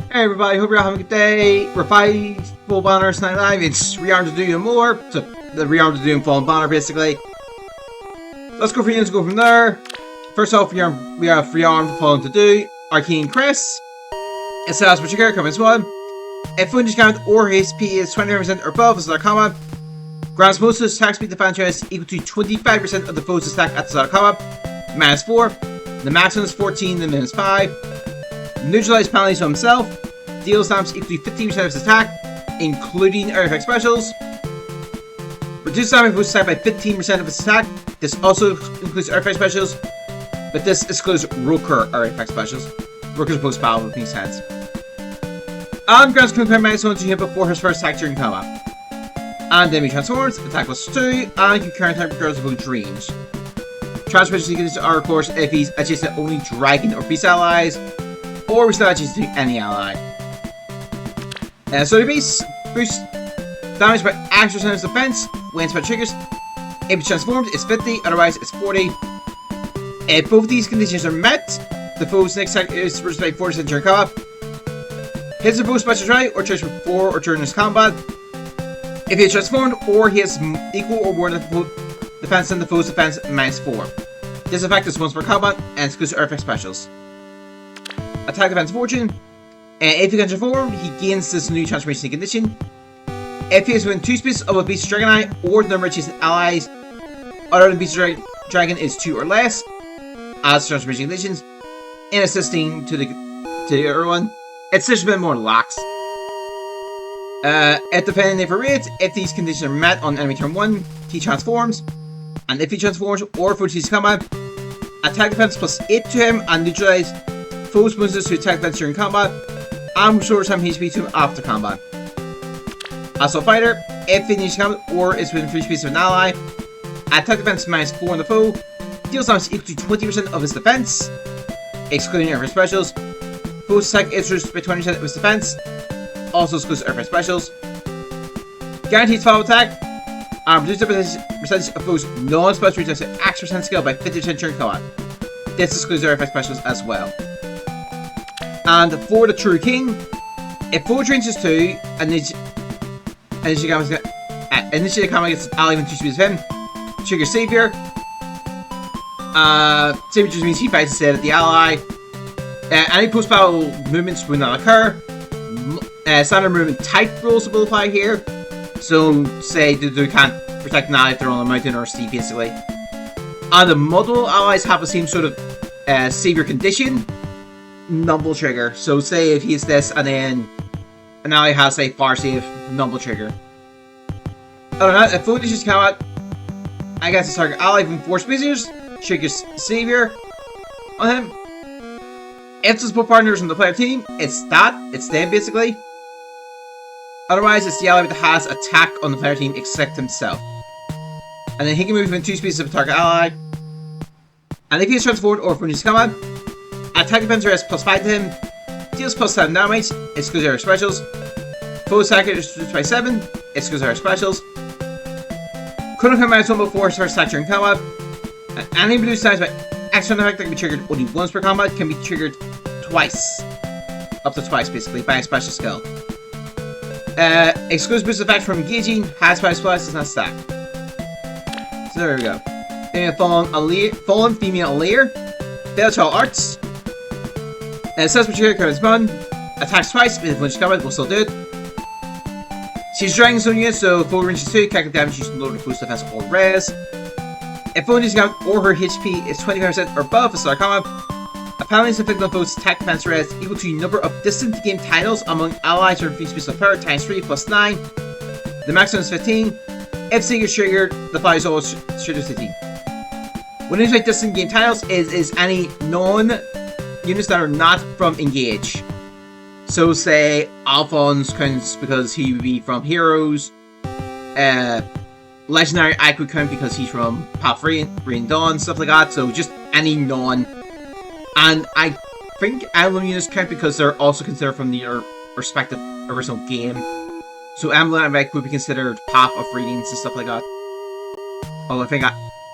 Hey everybody, hope you're all having a good day. We're 5 full banners tonight live. It's Rearmed Dedue and more. So the Rearmed Dedue and Fallen banner basically. Let's go for you, let's go from there. First off, we have Rearmed Fallen Dedue, Arcane Chris. It says what you get, comments 1. If wound count or HP is 25% or above, it's our combat. Grants most of the attack speed defense is equal to 25% of the foe's attack at the start of combat. Minus 4. The maximum is 14, the minimum is 5. Neutralize penalties on himself. Deals damage equal to 15% of his attack, including air effect specials. Reduce damage boost attack by 15% of his attack. This also includes air effect specials, but this excludes Roker air effect specials. Roker's post battle with these heads. And grants compare minus 1 to hit before his first attack during combat. And then he transforms, attack plus 2, and you can attack regardless of both range. Transformation sequences are, of course, if he's adjacent to only dragon or beast allies, or we still adjacent to any ally. So the base boosts damage by extra percentage defense when spell triggers. If it's transformed, it's 50, otherwise it's 40. If both of these conditions are met, the foe's next attack is reduced by 40% during combat. Hits the foe's special try or triggers before or during his combat. If he is transformed or he has equal or more defense than the foe's defense, minus 4. This effect is once per combat and excludes air effect specials. Attack defense fortune. If he can transform, he gains this new transformation condition. If he is within 2 spaces of a beast dragon eye or the number of adjacent allies other than beast dragon is 2 or less, as transformation conditions, in assisting to the other one, it's just a bit more lax. At depending if it rates, if these conditions are met on enemy turn 1, he transforms. And if he transforms or foe sees combat, attack defense plus 8 to him and neutralize foe's bonuses to attack defense during combat, and restores time HP to him after combat. Also fighter, if he needs combat or is within 3 spaces of an ally, attack defense minus 4 on the foe, deals damage equal to 20% of his defense, excluding air specials. Foe's attack is reduced by 20% of his defense, also excludes air specials. Guarantees follow attack, and reduce the percentage of foe's non-special attacks to X% skill by 50% during combat. This excludes air effect specials as well. And for the True King, if foe range is 2 and initially the combat gets an ally within 2 spaces of him, trigger Savior. Savior just means he fights instead of the ally. Any post-battle movements will not occur. Standard movement type rules will apply here. So, say they can't protect an ally if they're on a mountain or a sea, basically. And the model allies have the same sort of Savior condition. Numble trigger. So say if he's this and then an ally has a fire save, numble trigger. Other than that, if foe dishes combat against the target ally within 4 spaces, triggers Savior on him. If there's both partners on the player team, it's them basically. Otherwise, it's the ally that has attack on the player team except himself. And then he can move within 2 spaces of a target ally. And if he is transformed or if he needs combat, attack defense is plus 5 to him, deals plus 7 damage, excludes air specials. Foe attack is reduced by 7, excludes air specials. Couldn't come minus 1 before his first attack during combat. And any reduced damage by extra effect that can be triggered only once per combat can be triggered twice. Up to twice basically, by a special skill. Excludes boost effect from engaging, has price plus, does not stack. So there we go. Fallen female layer. Veilchild Arts. It says what your character has done. Attacks twice, but if when she's combat, we'll still do it. She's dragging some units, so foe range is 2, calculate damage using lower boost defense or res. If foe needs combat or her HP is 25% or above the start combat, a penalty is inflicted on foe's attack defense res equal to the number of distant game titles among allies or free space of power times 3 plus 9. The maximum is 15. If Sig is triggered, the fly is always triggered 15. What is like distant game titles is any non-units that are not from Engage. So say Alphonse counts because he would be from Heroes. Legendary Ike would count because he's from Path Rain Dawn, stuff like that. So just any non. And I think Emblem units count because they're also considered from their respective original game. So Emblem and Ike would be considered Path of Readings and stuff like that. Although I think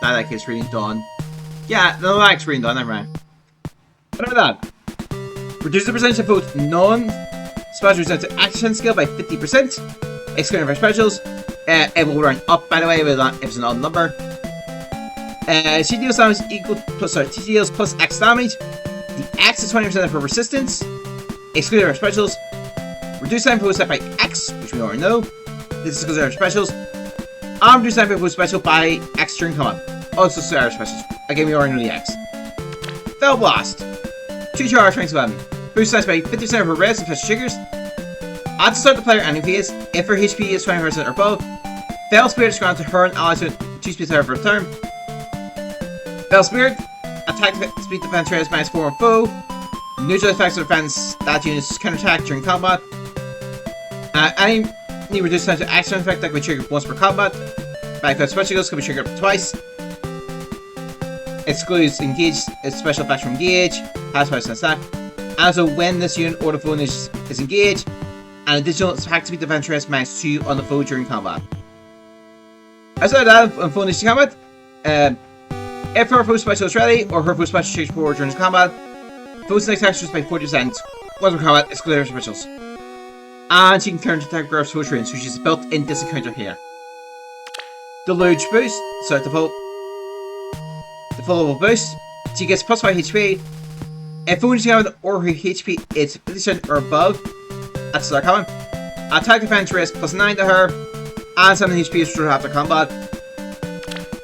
that is Reading Dawn. Yeah, no, that's Reading Dawn, never mind. What about that? Reduce the percentage of both Special reduces to action skill by 50%. Excluding for specials. It will run up, by the way, if it's an odd number. She deals damage equal plus, sorry, she deals plus X damage. The X is 20% of her resistance. Excluding her specials. Reduce time for set by X, which we already know. This is because of her specials. And reduce time for special by X during combat. Also, Sarah specials. Again, we already know the X. Fell Blast. 2 charge strength weapon. Boost size by 50% of her res and special triggers. At the start of the player enemy phase, if her HP is 20% or above, Fell Spirit is granted to her and allies with 2 speed of her turn. Fell Spirit. Attack speed defense res -4 on foe. Neutral effects of defense that units counterattack during combat. Any reduced time to action effect that can be triggered once per combat. Backfire special skills can be triggered up to twice. Excludes engage special effects from engage. Has twice on stack. And so when this unit or the foe is engaged, an additional attack speed defense res -2 on the foe during combat. Outside of that, on foe initiative combat, if her foe special is ready or her foe special changes forward during combat, foe's next action is by 40%. Once per combat, excluding her specials. And she can counter-attack Garth's foe range, so she's built in this encounter here. Deluge boost, so the full level boost. She gets plus 5 HP. If foe initiative or her HP is 50% or above, that's start combat. Attack defense res +9 to her, and 7 HP is restored after combat.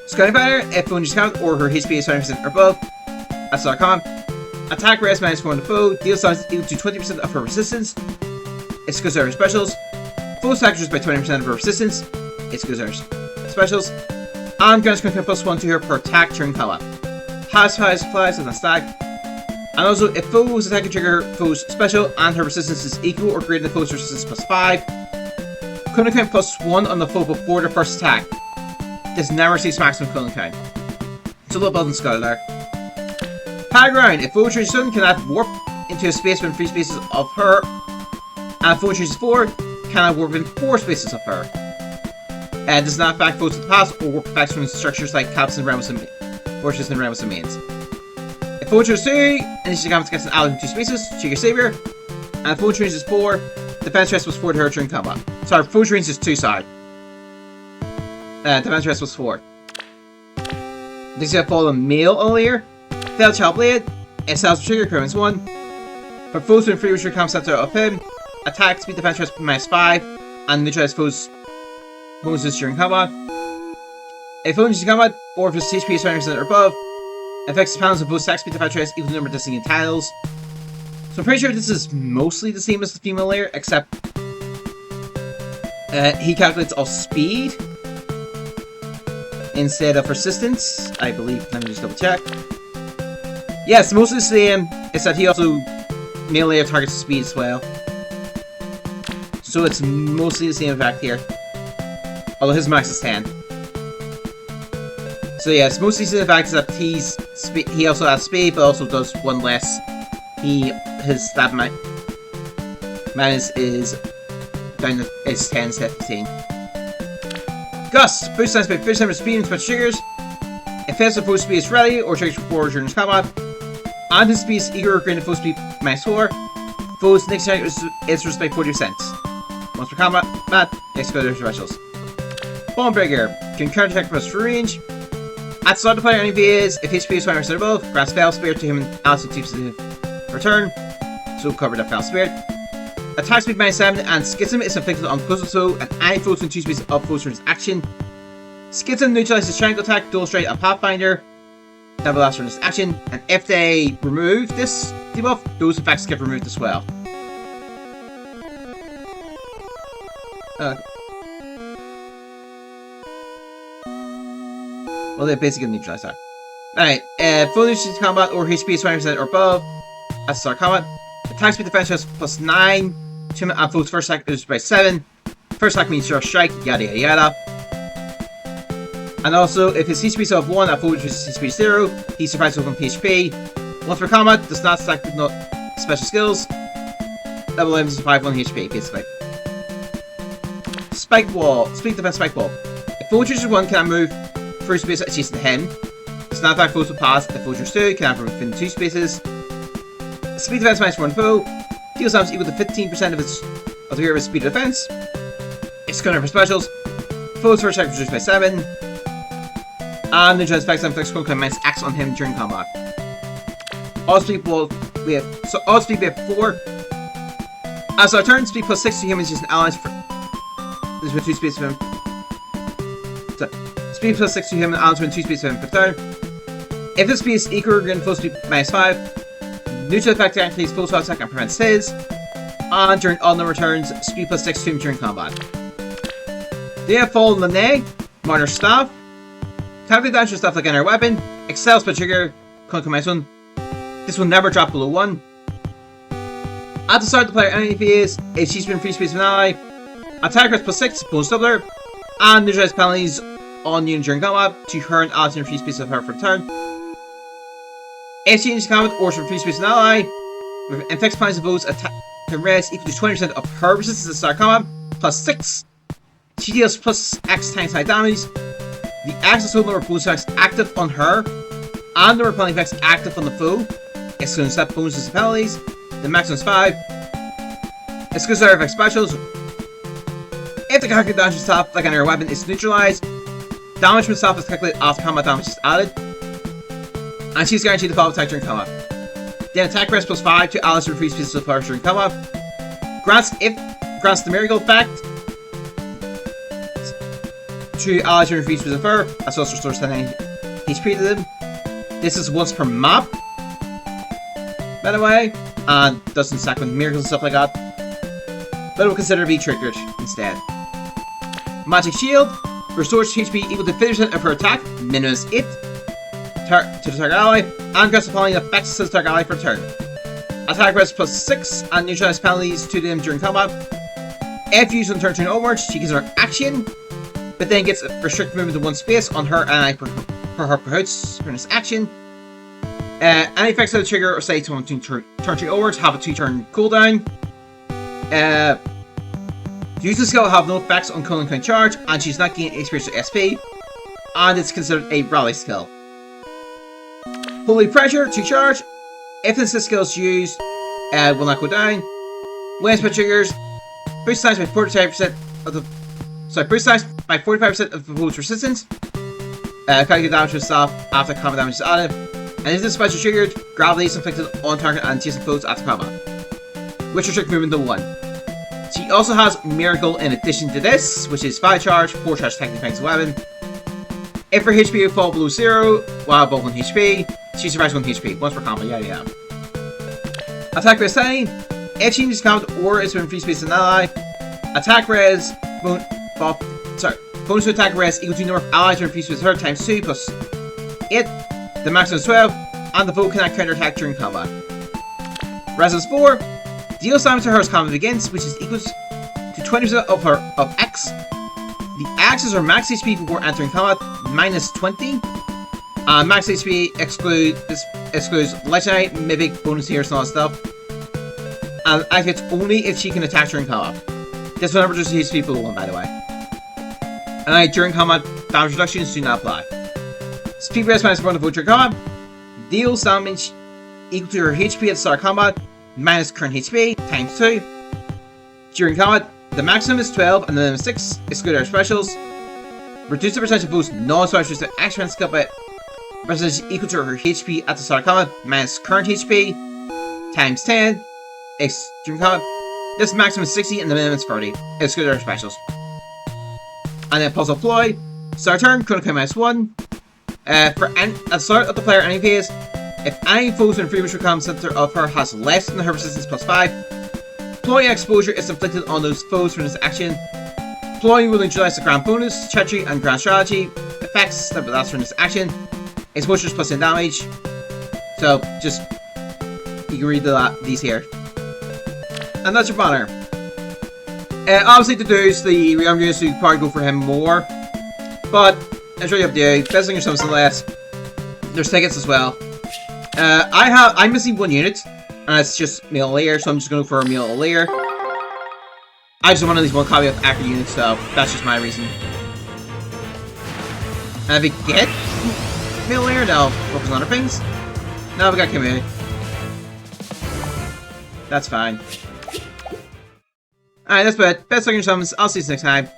Scouting Fighter, if foe initiative or her HP is 20% or above, that's start combat. Attack res -4 on the foe, deals damage equal to 20% of her resistance. It's because of her specials. Foe attack reduces by 20% of her resistance. It's because of her specials. And grants +1 to her per attack during combat. Has 5 supplies on the stack. And also, if foe's attack can trigger foe's special and her resistance is equal or greater than foe's resistance +5, Cooling Count +1 on the foe before the first attack. This never sees maximum Cooling Count. It's a little building skull there. High Ground. If foe chooses can add warp into a space within 3 spaces of her. And if foe chooses 4, can add warp within 4 spaces of her. And does not affect foes to the past or warp effects from structures like caps and realms and fortresses and realms and mains. If foe chooses 2, initiative combat against an ally in 2 spaces, trigger Savior. And if foe chooses 4, defense rest was 4 to her during combat. Sorry, foe range is 2, sorry. Defense rest was 4. This is fallen male earlier. Failed Child Blade. It sells trigger currents 1. For foes within 3 which becomes center of him. Attack speed defense rest -5. And neutralize foes bonuses during combat. If foe in combat, or if his HP is 20% or above, affects the panels of both attack speed defense rest equal to the number of distinct tiles. So I'm pretty sure this is mostly the same as the female layer, except he calculates all speed instead of resistance, I believe. Let me just double check. Yes, mostly the same, except he also male layer targets speed as well. So it's mostly the same effect here. Although his max is 10. So yeah, it's mostly the same effect except he also has speed, but also does 1 less. His stab minus is down to 10 instead of 15. Gust! Boost times by 50% of speed and special triggers. If his foe speed is ready or triggers before during combat. And his speed is equal or greater than foe speed -4. Foe's next attack is reduced by 40%. Once per combat, exclude specials. Bonebreaker can counter-attack plus full range. At the start of the player enemy phase, if HP is 20% or above, grants Fell Spirit to him and allies with 2% return. So cover that Fell Spirit. Attack speed -7 and Schism is inflicted on close foe and any foes in 2 spaces of foe's turns action. Schism neutralizes Triangle Attack, Dual Strike, and Pathfinder. Double last turn action, and if they remove this debuff, those effects get removed as well. Well, they basically neutralize that. Alright, full initiative combat or HP is 20% or above. That's start combat. Attack speed defense has +9. And foe's first attack is by 7. First attack means your strike, yada yada yada. And also, if his HP is of 1 and foe is HP 0, he survives with 1 HP. Once per combat, does not stack with no special skills. Level 11 is 5 1 HP, basically. Spike Wall. Speed defense Spike Wall. If foe chooses 1, can I move through space adjacent to him? Does not attack foes with pass. If foe chooses 2, can I move within 2 spaces. Speed defense -1 foe. Deals damage equal to 15% of the hero's speed of defense. Excluding for specials. Foes first attack reduced by 7. And ninja effects and flex coin minus X on him during combat. All speed we have 4. As our turn, speed plus 6 to humans using allies for this with 2 speeds for him. So, speed plus 6 to human allies with 2 speeds for him per turn. If this speed is equal, we're going to full speed minus 5. Neutral effect activates full spell attack and prevents his. And during all number turns, speed plus 6 to him during combat. They have Fallen Lene, Minor Staff. Calculate damage with stuff like inner weapon. Excels per trigger. Can't come one. This will never drop below 1. At the start of the player enemy phase, if she's been free space of an ally, attack rest plus 6, bonus doubler, and neutralize penalties on unit during combat to her and allies in free space of her for a turn. If she enters combat or from free space of an ally, with inflicts penalties of those attack and rest equal to 20% of her resistance at the start of combat, plus 6. She deals plus X times high damage. The X is total number of bonus effects active on her, and number of penalty effects active on the foe, excluding step bonuses and penalties. The maximum is 5. Exclusive effect specials. If the calculated damage is top, like on your weapon, is neutralized, damage from itself is calculated after combat damage is added. And she's guaranteed to follow attack during combat. Then attack rest plus 5 to allies who increase pieces of power during combat. Grants the miracle effect to allies who increase pieces of fur, as well as restores 10 HP to them. This is once per map, by the way, and doesn't stack with miracles and stuff like that. But it will consider to be triggered instead. Magic Shield restores HP equal to 50% of her attack, minus 8 to the target ally, and grants the following effects to the target ally for a turn. Attack rest plus 6 and neutralize penalties to them during combat. If used on turn 2 onwards, she gets her action, but then gets restricted movement to 1 space on her ally per her perhaps for this action. Any effects of the trigger or say to turn 2 onwards have a 2-turn cooldown. Use the skill will have no effects on cooldown count charge, and she's not gaining experience or SP, and it's considered a rally skill. Holy Pressure to charge. If this skill is used, will not go down. When spell triggers, boost size by 45% of the boost size by 45% of the foe's resistance. Calculate damage to itself after combat damage is added. And if this special triggered, gravity is inflicted on target and adjacent foes after combat, which restrict movement to 1. She also has Miracle in addition to this, which is 5 charge, 4 charge technical defense weapon. If her HP will fall below 0, while above 1 HP, she survives 1 HP, once per combat, yeah. Attack res 10. If she needs combat or is within free space of an ally, attack res, bonus to attack res equal to the number of allies within free space of her times 2 plus 8. The maximum is 12, and the foe cannot counterattack during combat. Resistance 4. Deals damage to her as combat begins, which is equal to 20% of X. The X is her max HP before entering combat, minus 20. Max HP excludes legendary, mythic, bonus tiers, and all that stuff. And activates only if she can attack during combat. This will never reduce HP below 1, by the way. And during combat, damage reductions do not apply. Speed rest minus 1 of during combat. Deals damage equal to her HP at the start of combat, minus current HP, times 2. During combat, the maximum is 12 and the minimum is 6, exclude our specials. Reduce the percentage of boost non-specials to action skill by percentage equal to her HP at the start of combat, minus current HP, times 10, during combat. This maximum is 60 and the minimum is 30, exclude our specials. And then Puzzle Ploy. Start turn, critical minus 1. At the start of the player enemy phase, if any foes in free which command center of her has less than her resistance plus 5, Ploy exposure is inflicted on those foes from this action. Ploy will neutralize the grand bonus, treachery, and grand strategy effects that will last from this action. Exposure is plus 10 damage. So just you can read these here. And that's your banner. Obviously to do the Rearmed Dedue, so you probably go for him more. But it's really up to you. Visiting yourself some less. There's tickets as well. I'm missing 1 unit, and it's just Meal Layer, so I'm just going for a Meal Layer. I just want at least 1 copy of accurate units, so that's just my reason. And if we get Meal Layer, now focus on other things. Now we got community. That's fine. Alright, that's about it. Best looking summons. I'll see you next time.